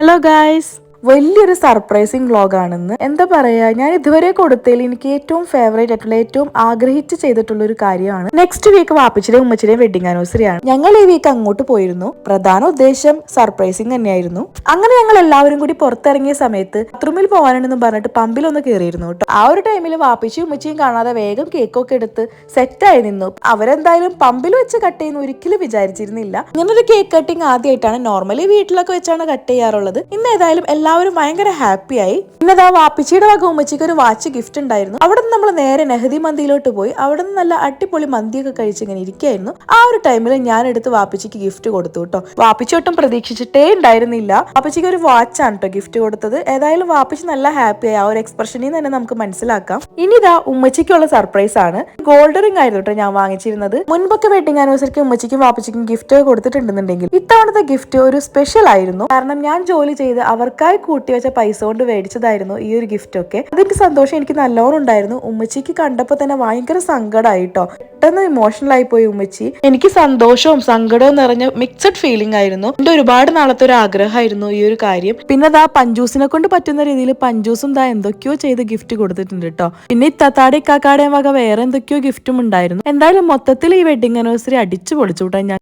Hello guys, വലിയൊരു surprising വ്ളോഗാണെന്ന്. എന്താ പറയാ, ഞാൻ ഇതുവരെ കൊടുത്തതിൽ എനിക്ക് ഏറ്റവും ഫേവറേറ്റ് ആയിട്ടുള്ള, ഏറ്റവും ആഗ്രഹിച്ച് ചെയ്തിട്ടുള്ള ഒരു കാര്യമാണ്. നെക്സ്റ്റ് വീക്ക് വാപ്പിച്ചിയുടെയും ഉമ്മച്ചിയുടെയും വെഡിങ് ആനിവേഴ്സറി ആണ്. ഞങ്ങൾ ഈ വീക്ക് അങ്ങോട്ട് പോയിരുന്നു. പ്രധാന ഉദ്ദേശം സർപ്രൈസിങ് തന്നെയായിരുന്നു. അങ്ങനെ ഞങ്ങൾ എല്ലാവരും കൂടി പുറത്തിറങ്ങിയ സമയത്ത് ബാത്റൂമിൽ പോകാനെന്ന് പറഞ്ഞിട്ട് പമ്പിലൊന്ന് കയറിയിരുന്നു കേട്ടോ. ആ ഒരു ടൈമിൽ വാപ്പിച്ചിയും ഉമ്മച്ചിയും കാണാതെ വേഗം കേക്കൊക്കെ എടുത്ത് സെറ്റായി നിന്നു. അവരെന്തായാലും പമ്പിൽ വെച്ച് കട്ട് ചെയ്യുന്ന ഒരിക്കലും വിചാരിച്ചിരുന്നില്ല. ഇങ്ങനൊരു കേക്ക് കട്ടിങ് ആദ്യമായിട്ടാണ്. നോർമലി വീട്ടിലൊക്കെ വെച്ചാണ് കട്ട് ചെയ്യാറുള്ളത്. ഇന്ന് ഏതായാലും എല്ലാവരും ഭയങ്കര ഹാപ്പിയായി. ഇന്നതാ വാപ്പിച്ചിയുടെ വക ഉമ്മച്ചിക്ക് ഒരു വാച്ച് ഗിഫ്റ്റ് ഉണ്ടായിരുന്നു. അവിടെ നിന്ന് നമ്മൾ നേരെ നെഹദി മന്തിയിലോട്ട് പോയി. അവിടെ നിന്ന് നല്ല അടിപൊളി മന്തിയൊക്കെ കഴിച്ച് ഇങ്ങനെ ഇരിക്കുകയായിരുന്നു. ആ ഒരു ടൈമിൽ ഞാൻ എടുത്ത് വാപ്പിച്ചിക്ക് ഗിഫ്റ്റ് കൊടുത്തു കേട്ടോ. വാപ്പിച്ചി ഒട്ടും പ്രതീക്ഷിച്ചിട്ടേ ഉണ്ടായിരുന്നില്ല. വാപ്പിച്ചിക്ക് ഒരു വാച്ചാണ് കേട്ടോ ഗിഫ്റ്റ് കൊടുത്തത്. ഏതായാലും വാപ്പിച്ചി നല്ല ഹാപ്പിയായി. ആ ഒരു എക്സ്പ്രഷനിൽ നിന്ന് തന്നെ നമുക്ക് മനസ്സിലാക്കാം. ഇനി ഇതാ ഉമ്മച്ചിക്കുള്ള സർപ്രൈസ് ആണ്. ഗോൾഡ് റിംഗ് ആയിരുന്നു കേട്ടോ ഞാൻ വാങ്ങിച്ചിരുന്നത്. മുൻപൊക്കെ വെഡിങ് ആനിവേഴ്സറിക്ക് ഉമ്മച്ചിക്കും വാപ്പിച്ചിക്കും ഗിഫ്റ്റ് കൊടുത്തിട്ടുണ്ടെന്നുണ്ടെങ്കിൽ ഇത്തവണത്തെ ഗിഫ്റ്റ് ഒരു സ്പെഷ്യൽ ആയിരുന്നു. കാരണം ഞാൻ ജോലി ചെയ്ത് അവർക്കായി കൂട്ടി വെച്ച പൈസ കൊണ്ട് മേടിച്ചതായിരുന്നു ഈ ഒരു ഗിഫ്റ്റ് ഒക്കെ. അതിന്റെ സന്തോഷം എനിക്ക് നല്ലോണം ഉണ്ടായിരുന്നു. ഉമ്മച്ചിക്ക് കണ്ടപ്പോ തന്നെ ഭയങ്കര സങ്കടമായിട്ടോ. പെട്ടെന്ന് ഇമോഷണൽ ആയി പോയി ഉമ്മച്ചി. എനിക്ക് സന്തോഷവും സങ്കടവും നിറഞ്ഞ മിക്സഡ് ഫീലിംഗ് ആയിരുന്നു. എന്റെ ഒരുപാട് നാളത്തെ ഒരു ആഗ്രഹമായിരുന്നു ഈ ഒരു കാര്യം. പിന്നെ ദാ പഞ്ചൂസിനെ കൊണ്ട് പറ്റുന്ന രീതിയിൽ പഞ്ചൂസും ദാ എന്തൊക്കെയോ ചെയ്ത് ഗിഫ്റ്റ് കൊടുത്തിട്ടുണ്ട് കേട്ടോ. പിന്നെ ഇത്താത്താടെ ഇക്കാക്കാടെയും വക വേറെ എന്തൊക്കെയോ ഗിഫ്റ്റും ഉണ്ടായിരുന്നു. എന്തായാലും മൊത്തത്തിൽ ഈ വെഡിങ് ആനിവേഴ്സറി അടിച്ചു പൊളിച്ചു കേട്ടോ.